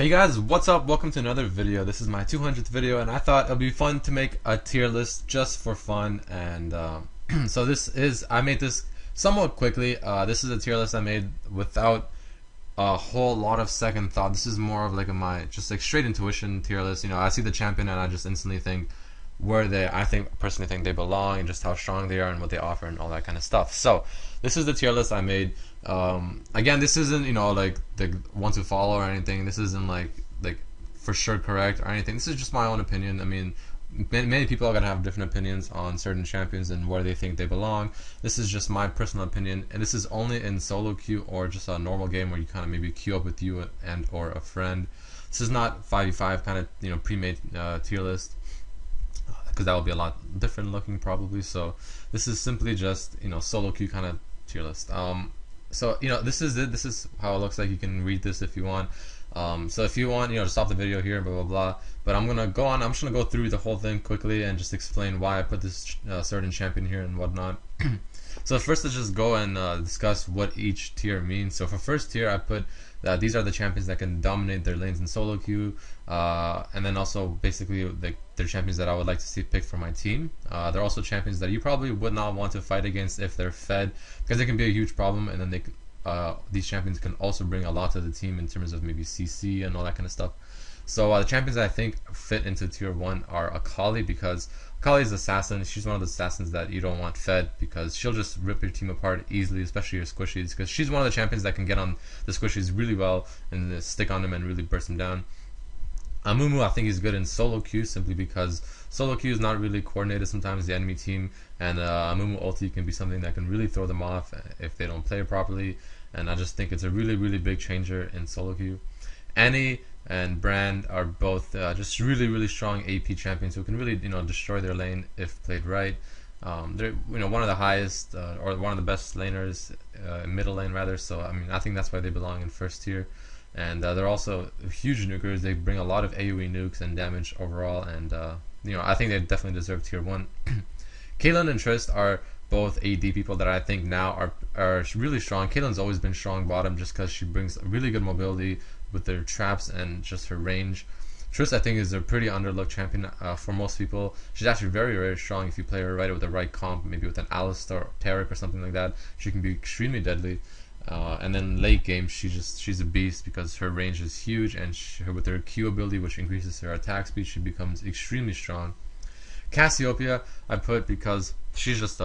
Hey guys, what's up? Welcome to another video. This is my 200th video, and I thought it'd be fun to make a tier list just for fun. And so I made this somewhat quickly. This is a tier list I made without a whole lot of second thought. This is more of like my just like straight intuition tier list. You know, I see the champion and I just instantly think where I personally think they belong, and just how strong they are and what they offer and all that kind of stuff. So this is the tier list I made. Again, this isn't, you know, like the one to follow or anything. This isn't like for sure correct or anything. This is just my own opinion. I mean, many people are gonna have different opinions on certain champions and where they think they belong. This is just my personal opinion, and this is only in solo queue or just a normal game where you kind of maybe queue up with you and or a friend. This is not 5v5 kind of, you know, pre-made tier list, because that would be a lot different looking probably. So this is simply just, you know, solo queue kind of tier list. So, you know, this is it. This is how it looks like. You can read this if you want. So if you want, you know, to stop the video here, blah blah blah. But I'm just gonna go through the whole thing quickly and just explain why I put this certain champion here and whatnot. So first, let's just go and discuss what each tier means. So for first tier, I put that these are the champions that can dominate their lanes in solo queue, and then also basically they're champions that I would like to see picked for my team. They're also champions that you probably would not want to fight against if they're fed, because it can be a huge problem. And then these champions can also bring a lot to the team in terms of maybe CC and all that kind of stuff. So the champions that I think fit into tier 1 are Akali, because Akali is assassin. She's one of the assassins that you don't want fed, because she'll just rip your team apart easily, especially your squishies, because she's one of the champions that can get on the squishies really well and stick on them and really burst them down. Amumu, I think, is good in solo queue, simply because solo queue is not really coordinated sometimes, the enemy team, and Amumu ulti can be something that can really throw them off if they don't play it properly, and I just think it's a really big changer in solo queue. Annie and Brand are both just really strong AP champions who can really, you know, destroy their lane if played right. They're, you know, one of the highest or one of the best laners, middle lane rather. So I mean, I think that's why they belong in first tier. And they're also huge nukers. They bring a lot of AoE nukes and damage overall, and you know, I think they definitely deserve tier 1. Caitlyn and Trist are both AD people that I think now are really strong. Caitlyn's always been strong bottom just because she brings really good mobility with their traps and just her range. Trist, I think, is a pretty underlooked champion for most people. She's actually very strong if you play her right with the right comp, maybe with an Alistar or Taric or something like that. She can be extremely deadly. And then late game, she's a beast because her range is huge, and with her Q ability, which increases her attack speed, she becomes extremely strong. Cassiopeia I put because she's just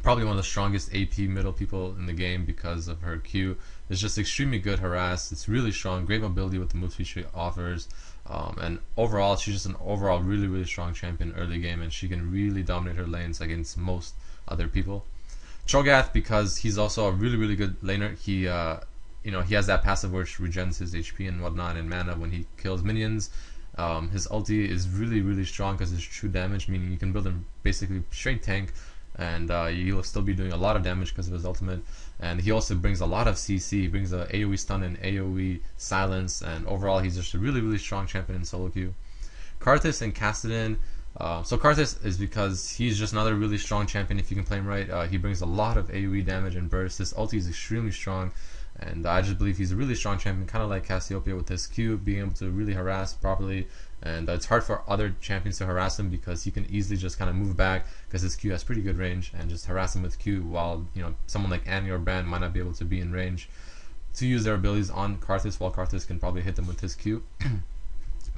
probably one of the strongest AP middle people in the game because of her Q. It's just extremely good harass. It's really strong, great mobility with the move speed she offers, and overall she's just an overall really strong champion early game, and she can really dominate her lanes against most other people. cho'gath, because he's also a really good laner. He you know, he has that passive which regens his HP and whatnot and mana when he kills minions. His ulti is really strong because it's true damage, meaning you can build him basically straight tank, and he'll still be doing a lot of damage because of his ultimate. And he also brings a lot of CC. He brings a AoE stun and AoE silence, and overall he's just a really strong champion in solo queue. Karthus and Kassadin. So Karthus is because he's just another really strong champion if you can play him right. He brings a lot of AoE damage and burst. His ulti is extremely strong, and I just believe he's a really strong champion, kind of like Cassiopeia with his Q, being able to really harass properly. And it's hard for other champions to harass him because he can easily just kind of move back because his Q has pretty good range, and just harass him with Q, while, you know, someone like Annie or Brand might not be able to be in range to use their abilities on Karthus, while Karthus can probably hit them with his Q.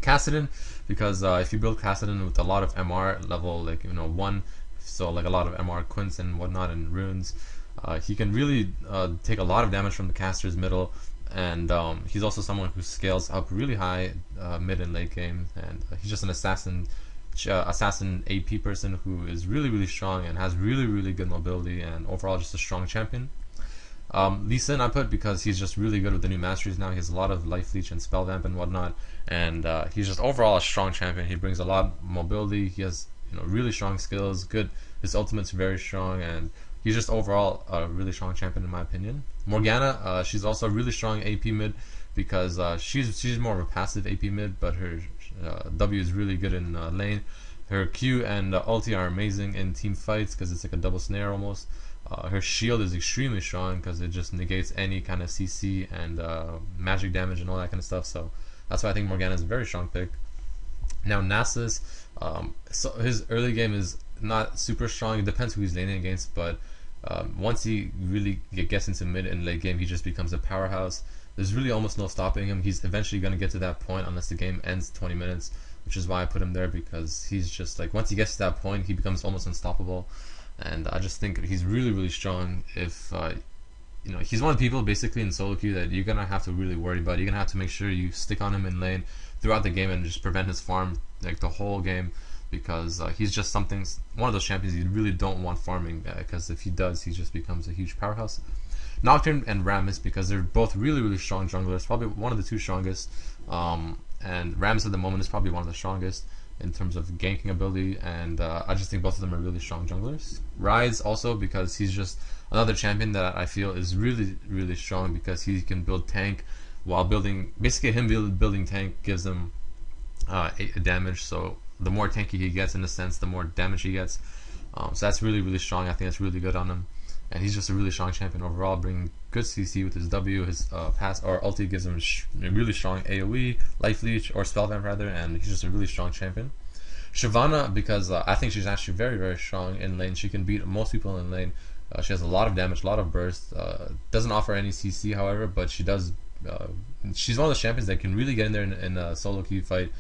Kassadin, because if you build Kassadin with a lot of MR level, like, you know, 1, so like a lot of MR quints and whatnot and runes, he can really take a lot of damage from the caster's middle, and he's also someone who scales up really high mid and late game, and he's just an assassin AP person who is really strong and has really good mobility, and overall just a strong champion. Lee Sin I put because he's just really good with the new masteries now. He has a lot of life leech and spell vamp and whatnot, and he's just overall a strong champion. He brings a lot of mobility. He has, you know, really strong skills. His ultimate's very strong, and he's just overall a really strong champion in my opinion. Morgana, she's also a really strong AP mid because she's more of a passive AP mid, but her W is really good in lane. Her Q and ulti are amazing in team fights because it's like a double snare almost. Her shield is extremely strong because it just negates any kind of CC and magic damage and all that kind of stuff. So that's why I think Morgana is a very strong pick. Now Nasus, so his early game is not super strong. It depends who he's laning against, but once he really gets into mid and late game, he just becomes a powerhouse. There's really almost no stopping him. He's eventually going to get to that point unless the game ends 20 minutes, which is why I put him there, because he's just like, once he gets to that point, he becomes almost unstoppable. And I just think he's really, really strong. If you know, he's one of the people basically in solo queue that you're gonna have to really worry about. You're gonna have to make sure you stick on him in lane throughout the game and just prevent his farm like the whole game, because he's just one of those champions you really don't want farming, because if he does, he just becomes a huge powerhouse. Nocturne and Rammus, because they're both really, really strong junglers, probably one of the two strongest. And Rammus at the moment is probably one of the strongest in terms of ganking ability, and I just think both of them are really strong junglers. Ryze also, because he's just another champion that I feel is really, really strong, because he can build tank while building, basically him building tank gives him 8 damage, so the more tanky he gets, in a sense, the more damage he gets. So that's really, really strong. I think that's really good on him, and he's just a really strong champion overall, bringing good CC with his W. His pass or ulti gives him a really strong AoE, life leech, or spell vamp rather, and he's just a really strong champion. Shyvana, because I think she's actually very, very strong in lane. She can beat most people in lane. She has a lot of damage, a lot of burst. Doesn't offer any CC, however, but she does. She's one of those champions that can really get in there in a solo queue fight,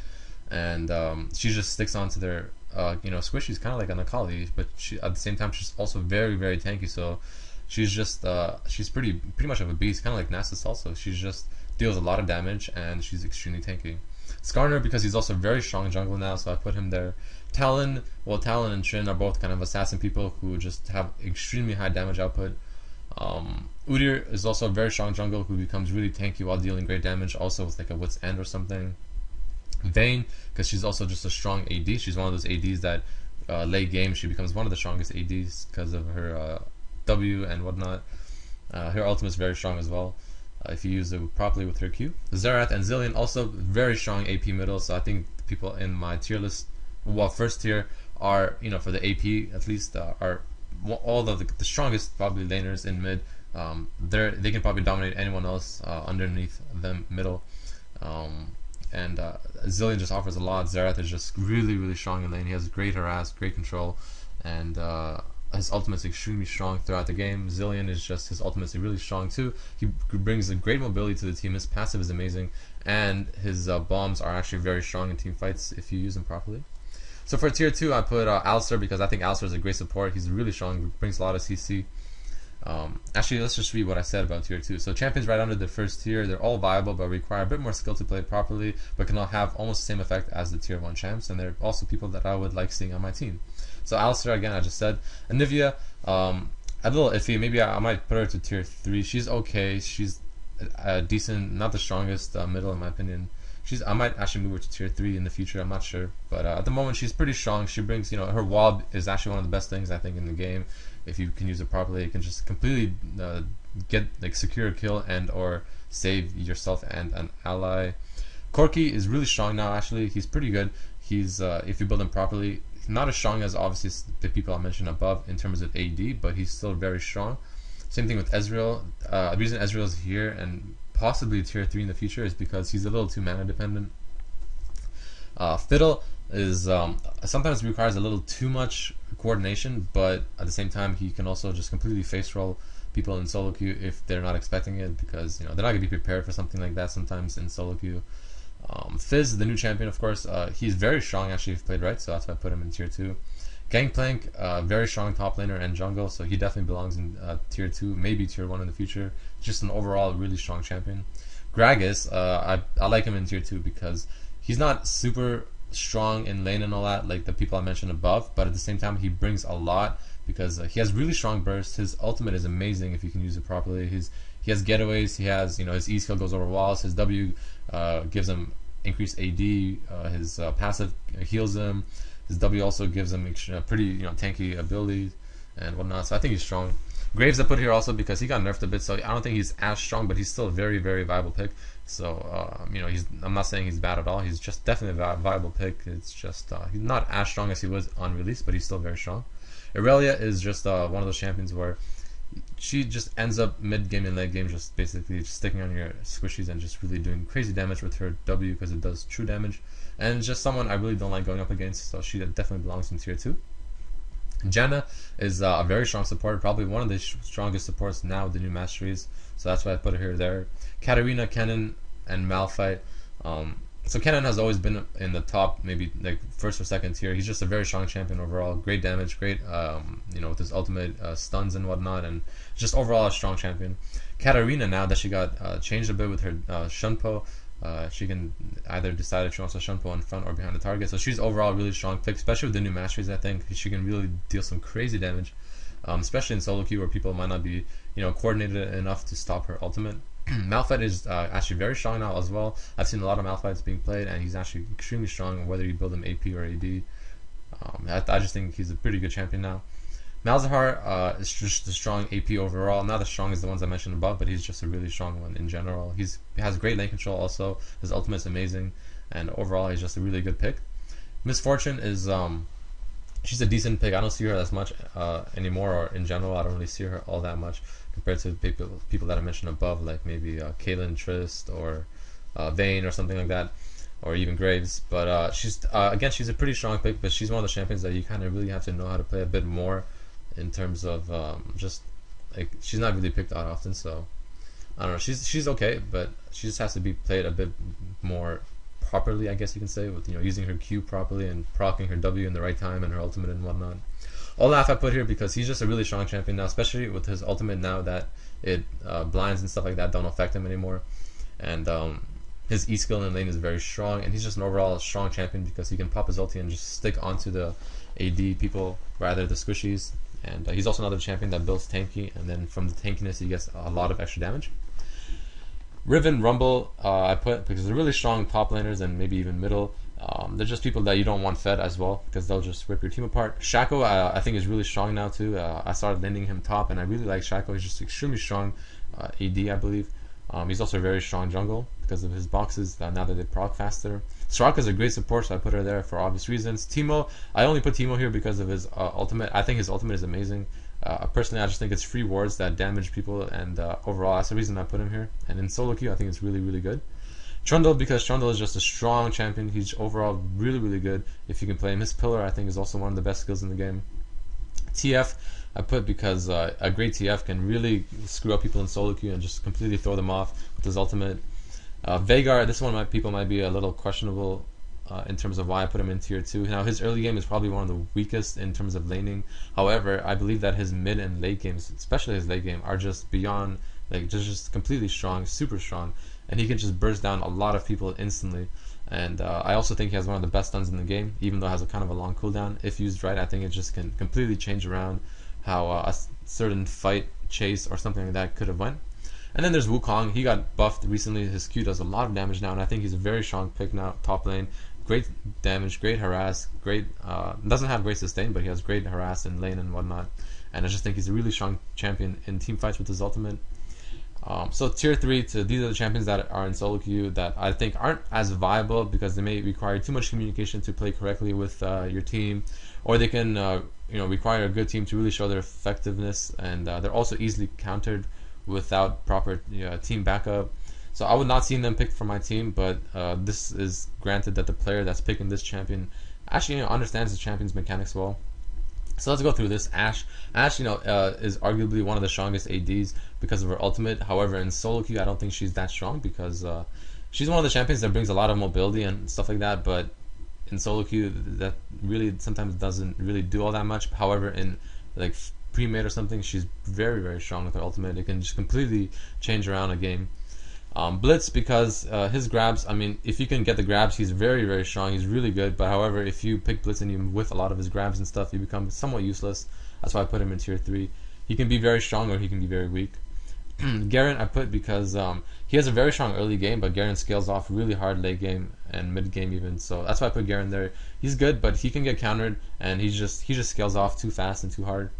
and she just sticks onto their squishies, kind of like an Akali, but she, at the same time, she's also very, very tanky. So she's just she's pretty much of a beast, kind of like Nasus also. She's just deals a lot of damage, and she's extremely tanky. Skarner, because he's also very strong in jungle now, so I put him there. Talon, well, Talon and Tryn are both kind of assassin people who just have extremely high damage output. Udyr is also a very strong jungle who becomes really tanky while dealing great damage, also with like a Wit's End or something. Vayne, because she's also just a strong AD. She's one of those ADs that late game she becomes one of the strongest ADs because of her W and whatnot. Her ultimate is very strong as well, if you use it properly with her Q. Xerath and Zilean, also very strong AP middle, so I think people in my tier list, well, first tier, are, for the AP at least, are all of the strongest probably laners in mid. They can probably dominate anyone else underneath them middle. And Zilean just offers a lot. Xerath is just really, really strong in lane. He has great harass, great control, and his ultimate's extremely strong throughout the game. Zilean is just, his ultimate's really strong too. He brings a great mobility to the team. His passive is amazing, and his bombs are actually very strong in team fights if you use them properly. So for tier 2, I put Alistar, because I think Alistar is a great support. He's really strong, brings a lot of CC. Actually, let's just read what I said about tier 2. So champions right under the first tier, they're all viable but require a bit more skill to play properly, but can all have almost the same effect as the tier 1 champs, and they're also people that I would like seeing on my team. So Alistar, again, I just said. Anivia, a little iffy. Maybe I might put her to tier 3. She's okay. She's decent, not the strongest middle in my opinion. I might actually move her to tier 3 in the future. I'm not sure, but at the moment she's pretty strong. She brings, her wall is actually one of the best things I think in the game. If you can use it properly, you can just completely secure a kill and or save yourself and an ally. Corki is really strong now. Actually, he's pretty good. He's if you build him properly, not as strong as obviously the people I mentioned above in terms of AD, but he's still very strong. Same thing with Ezreal. The reason Ezreal is here and possibly tier 3 in the future is because he's a little too mana dependent. Fiddle is sometimes requires a little too much coordination, but at the same time he can also just completely face roll people in solo queue if they're not expecting it, because they're not going to be prepared for something like that sometimes in solo queue. Fizz, the new champion, of course, he's very strong actually if played right, so that's why I put him in tier 2. Gangplank, very strong top laner and jungle, so he definitely belongs in tier 2, maybe tier 1 in the future. Just an overall really strong champion. Gragas, I like him in tier 2 because he's not super strong in lane and all that like the people I mentioned above, but at the same time he brings a lot because he has really strong burst. His ultimate is amazing if you can use it properly. He has getaways. He has his E skill goes over walls. His W gives him increased AD. His passive heals him. His W also gives him pretty tanky abilities and whatnot. So I think he's strong. Graves I put here also because he got nerfed a bit, so I don't think he's as strong, but he's still a very, very viable pick. So I'm not saying he's bad at all. He's just definitely a viable pick. It's just he's not as strong as he was on release, but he's still very strong. Irelia is just one of those champions where she just ends up mid game and late game just basically just sticking on your squishies and just really doing crazy damage with her W because it does true damage, and just someone I really don't like going up against, so she definitely belongs in tier 2. Janna is a very strong supporter, probably one of the strongest supports now with the new masteries, so that's why I put her there. Katarina, Kennen, and Malphite. So Kennen has always been in the top, maybe like first or second tier. He's just a very strong champion overall. Great damage, great, with his ultimate stuns and whatnot, and just overall a strong champion. Katarina, now that she got changed a bit with her Shunpo, she can either decide if she wants to Shunpo in front or behind the target. So she's overall a really strong pick, especially with the new masteries. I think she can really deal some crazy damage, especially in solo queue where people might not be, coordinated enough to stop her ultimate. Malphite is actually very strong now as well. I've seen a lot of Malphites being played, and he's actually extremely strong whether you build him AP or AD. I just think he's a pretty good champion now. Malzahar is just a strong AP overall, not as strong as the ones I mentioned above, but he's just a really strong one in general. He has great lane control also, his ultimate's amazing, and overall he's just a really good pick. Misfortune is, she's a decent pick. I don't see her as much anymore, or in general I don't really see her all that much compared to people that I mentioned above, like maybe Caitlyn, Trist, or Vayne or something like that, or even Graves. But she's again, she's a pretty strong pick, but she's one of the champions that you kind of really have to know how to play a bit more in terms of just like she's not really picked out often. So I don't know, she's okay, but she just has to be played a bit more properly, I guess you can say, with using her Q properly and proccing her W in the right time and her ultimate and whatnot. Olaf I put here because he's just a really strong champion now, especially with his ultimate now that it blinds and stuff like that don't affect him anymore, and his E skill in lane is very strong, and he's just an overall strong champion because he can pop his ulti and just stick onto the AD people rather the squishies, and he's also another champion that builds tanky, and then from the tankiness he gets a lot of extra damage. Riven, Rumble I put because they're really strong top laners and maybe even middle. They're just people that you don't want fed as well because they'll just rip your team apart. Shaco I think is really strong now too. I started landing him top and I really like Shaco. He's just extremely strong AD, I believe. He's also a very strong jungle because of his boxes now that they proc faster. Soraka's a great support, so I put her there for obvious reasons. Teemo, I only put Teemo here because of his ultimate. I think his ultimate is amazing. Personally, I just think it's free wards that damage people, and overall that's the reason I put him here. And in solo queue I think it's really, really good. Trundle, because Trundle is just a strong champion. He's overall really, really good if you can play him. His pillar I think is also one of the best skills in the game. TF I put because a great TF can really screw up people in solo queue and just completely throw them off with his ultimate. Veigar, this one people might be a little questionable in terms of why I put him in tier 2. Now his early game is probably one of the weakest in terms of laning. However, I believe that his mid and late games, especially his late game, are just beyond, like just completely strong, super strong, and he can just burst down a lot of people instantly. And I also think he has one of the best stuns in the game, even though it has a kind of a long cooldown. If used right, I think it just can completely change around how a certain fight, chase, or something like that could have went. And then there's Wukong. He got buffed recently. His Q does a lot of damage now, and I think he's a very strong pick now, top lane. Great damage, great harass, great, doesn't have great sustain, but he has great harass in lane and whatnot. And I just think he's a really strong champion in team fights with his ultimate. So tier 3, these are the champions that are in solo queue that I think aren't as viable because they may require too much communication to play correctly with your team, or they can require a good team to really show their effectiveness, and they're also easily countered without proper team backup. So I would not see them picked for my team, but this is granted that the player that's picking this champion actually understands the champion's mechanics well. So let's go through this. Ashe, is arguably one of the strongest ADs because of her ultimate. However, in solo queue, I don't think she's that strong because she's one of the champions that brings a lot of mobility and stuff like that. But in solo queue, that really sometimes doesn't really do all that much. However, in like pre-made or something, she's very, very strong with her ultimate. It can just completely change around a game. Blitz, because his grabs, I mean, if you can get the grabs, he's very, very strong. He's really good. But however, if you pick Blitz and you whiff a lot of his grabs and stuff, you become somewhat useless. That's why I put him in tier 3. He can be very strong or he can be very weak. Garen I put because he has a very strong early game, but Garen scales off really hard late game and mid game even. So that's why I put Garen there. He's good, but he can get countered, and he just scales off too fast and too hard.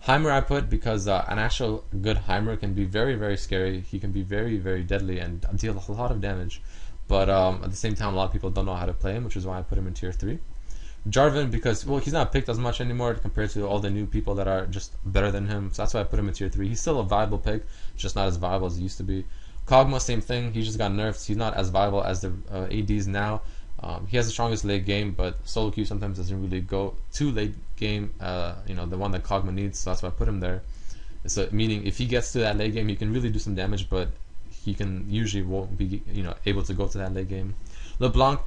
Heimer I put because an actual good Heimer can be very, very scary. He can be very, very deadly and deal a lot of damage. But at the same time, a lot of people don't know how to play him, which is why I put him in tier 3. Jarvan, because well, he's not picked as much anymore compared to all the new people that are just better than him, so that's why I put him in tier 3. He's still a viable pick, just not as viable as he used to be. Kog'Maw, same thing. He just got nerfed. He's not as viable as the ADs now. He has the strongest late game, but solo queue sometimes doesn't really go to late game. You know, the one that Kog'Maw needs, so that's why I put him there. So meaning if he gets to that late game, he can really do some damage, but he can usually won't be able to go to that late game. LeBlanc,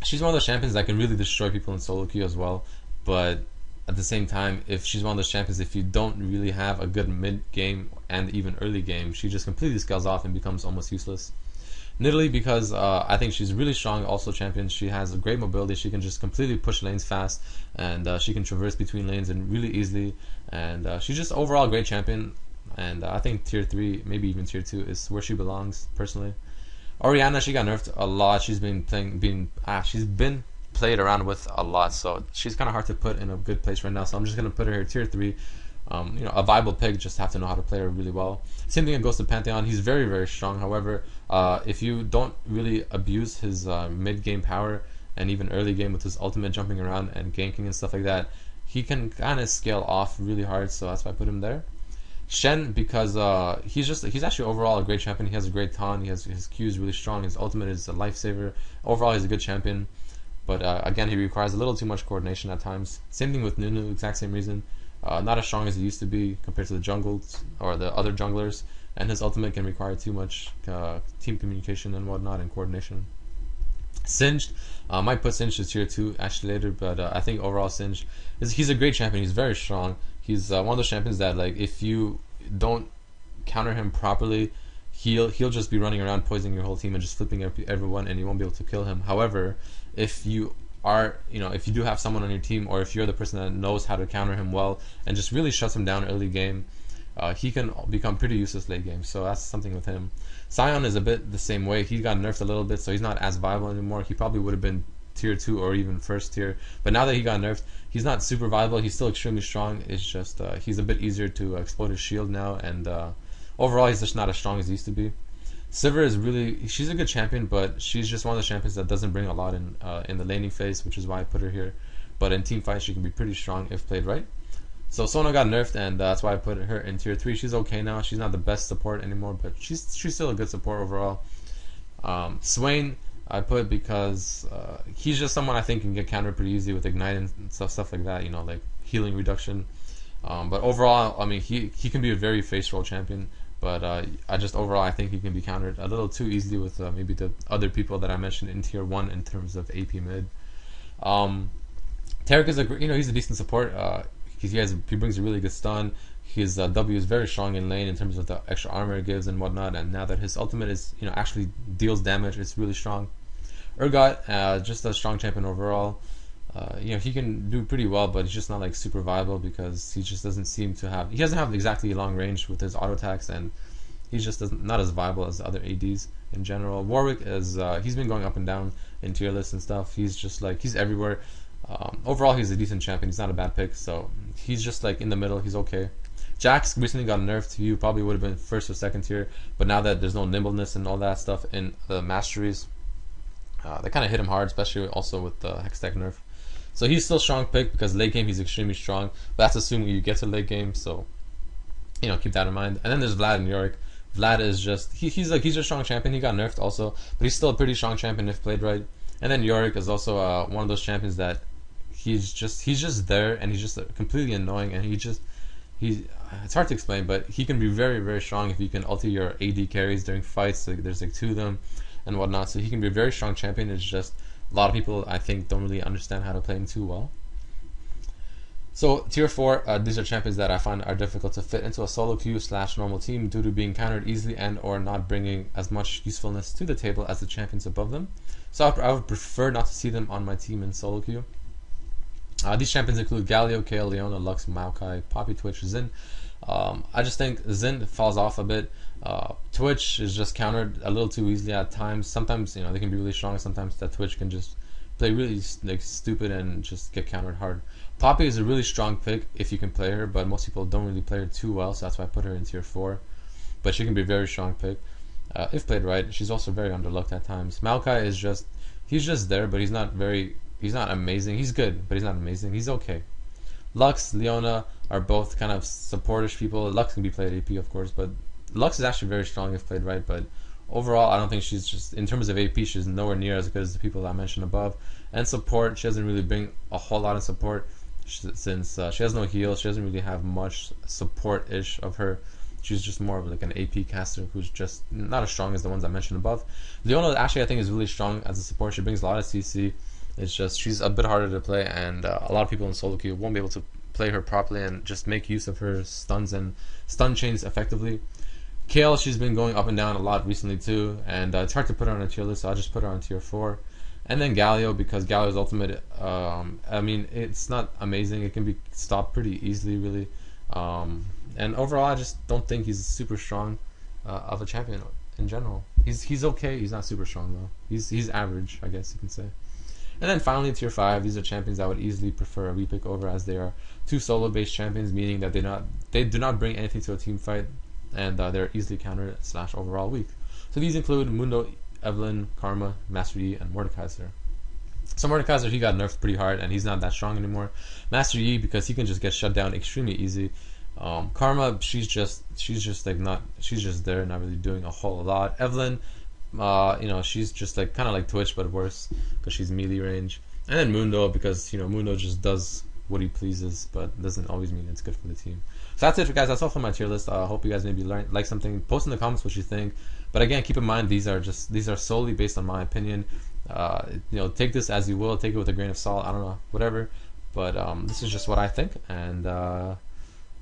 she's one of those champions that can really destroy people in solo queue as well, but at the same time, if she's one of those champions, if you don't really have a good mid game and even early game, she just completely scales off and becomes almost useless. Nidalee, because I think she's really strong, also champion. She has a great mobility. She can just completely push lanes fast, and she can traverse between lanes and really easily. And she's just overall a great champion. And I think tier 3, maybe even tier 2, is where she belongs personally. Orianna, she got nerfed a lot. She's been played around with a lot, so she's kind of hard to put in a good place right now. So I'm just gonna put her here tier 3. A viable pick, just have to know how to play her really well. Same thing goes to Pantheon. He's very, very strong. However, if you don't really abuse his mid game power and even early game with his ultimate jumping around and ganking and stuff like that, he can kind of scale off really hard. So that's why I put him there. Shen, because he's actually overall a great champion. He has a great taunt. His Q is really strong. His ultimate is a lifesaver. Overall, he's a good champion. But again, he requires a little too much coordination at times. Same thing with Nunu, exact same reason. Not as strong as he used to be compared to the jungles or the other junglers, and his ultimate can require too much team communication and whatnot and coordination. Singed, might put Singed to tier 2 actually later, but I think overall Singed he's a great champion. He's very strong. He's one of those champions that, like, if you don't counter him properly, he'll just be running around poisoning your whole team and just flipping everyone, and you won't be able to kill him. However, if you are, if you do have someone on your team, or if you're the person that knows how to counter him well and just really shuts him down early game, he can become pretty useless late game. So that's something with him. Sion is a bit the same way. He got nerfed a little bit, so he's not as viable anymore. He probably would have been tier 2 or even first tier, but now that he got nerfed, he's not super viable. He's still extremely strong. It's just he's a bit easier to exploit his shield now, and overall he's just not as strong as he used to be. Sivir is she's a good champion, but she's just one of the champions that doesn't bring a lot in the laning phase, which is why I put her here. But in team fights, she can be pretty strong if played right. So Sona got nerfed, and that's why I put her in tier 3. She's okay now. She's not the best support anymore, but she's still a good support overall. Swain I put because he's just someone I think can get countered pretty easy with Ignite and stuff like that, like healing reduction. But overall, I mean, he can be a very face roll champion, but overall I think he can be countered a little too easily with maybe the other people that I mentioned in tier 1 in terms of AP mid. Taric is he's a decent support. He brings a really good stun. His W is very strong in lane in terms of the extra armor it gives and whatnot, and now that his ultimate is actually deals damage, it's really strong. Urgot, just a strong champion overall. He can do pretty well, but he's just not like super viable because he just doesn't seem to have. He doesn't have exactly long range with his auto attacks, and he's just not as viable as the other ADs in general. Warwick is he's been going up and down in tier lists and stuff. He's just he's everywhere. Overall, he's a decent champion. He's not a bad pick, so he's just in the middle. He's okay. Jax recently got nerfed. You probably would have been first or second tier, but now that there's no nimbleness and all that stuff in the masteries, they kind of hit him hard, especially also with the Hextech nerf. So he's still a strong pick because late game he's extremely strong, but that's assuming you get to late game, so keep that in mind. And then there's Vlad and Yorick. Vlad is just he's a strong champion. He got nerfed also, but he's still a pretty strong champion if played right. And then Yorick is also one of those champions that he's just there, and he's just completely annoying, and it's hard to explain, but he can be very, very strong if you can ulti your AD carries during fights. There's 2 of them and whatnot, so he can be a very strong champion. It's just a lot of people, I think, don't really understand how to play him too well. So tier 4, these are champions that I find are difficult to fit into a solo queue / normal team due to being countered easily and or not bringing as much usefulness to the table as the champions above them. So I would prefer not to see them on my team in solo queue. These champions include Galio, Kayle, Leona, Lux, Maokai, Poppy, Twitch, Xin. I just think Xin falls off a bit. Twitch is just countered a little too easily at times. Sometimes they can be really strong. Sometimes that Twitch can just play really stupid and just get countered hard. Poppy is a really strong pick if you can play her, but most people don't really play her too well, so that's why I put her in tier 4. But she can be a very strong pick if played right. She's also very underlooked at times. Maokai is he's just there, but he's not very he's not amazing. He's good, but he's not amazing. He's okay. Lux, Leona are both kind of supportish people. Lux can be played AP, of course, but Lux is actually very strong if played right. But overall, I don't think she's just, in terms of AP, she's nowhere near as good as the people I mentioned above. And support, she doesn't really bring a whole lot of support since she has no heal. She doesn't really have much support-ish of her. She's just more of like an AP caster who's just not as strong as the ones I mentioned above. Leona actually I think is really strong as a support. She brings a lot of CC. It's just she's a bit harder to play, and a lot of people in solo queue won't be able to play her properly and just make use of her stuns and stun chains effectively. Kayle, she's been going up and down a lot recently too, and it's hard to put her on a tier list, so I'll just put her on tier 4. And then Galio, because Galio's ultimate, I mean, it's not amazing. It can be stopped pretty easily, really. And overall, I just don't think he's super strong of a champion in general. He's okay. He's not super strong though. He's average, I guess you can say. And then finally, tier 5. These are champions I would easily prefer a repick over, as they are 2 solo-based champions, meaning that they do not bring anything to a team fight, and they're easily countered / overall weak. So these include Mundo, Evelynn, Karma, Master Yi, and Mordekaiser. So Mordekaiser, he got nerfed pretty hard, and he's not that strong anymore. Master Yi, because he can just get shut down extremely easy. Karma, she's just there, not really doing a whole lot. Evelynn, you know, she's just like kind of like Twitch but worse because she's melee range. And then Mundo, because Mundo just does what he pleases, but doesn't always mean it's good for the team. So that's it, guys. That's all for my tier list. I hope you guys maybe like something. Post in the comments what you think. But again, keep in mind these are solely based on my opinion. Take this as you will. Take it with a grain of salt. I don't know, whatever. But this is just what I think, and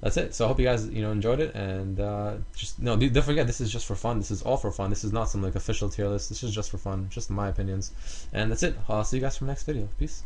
that's it. So I hope you guys enjoyed it, and don't forget, this is just for fun. This is all for fun. This is not some like official tier list. This is just for fun, just my opinions, and that's it. I'll see you guys from the next video. Peace.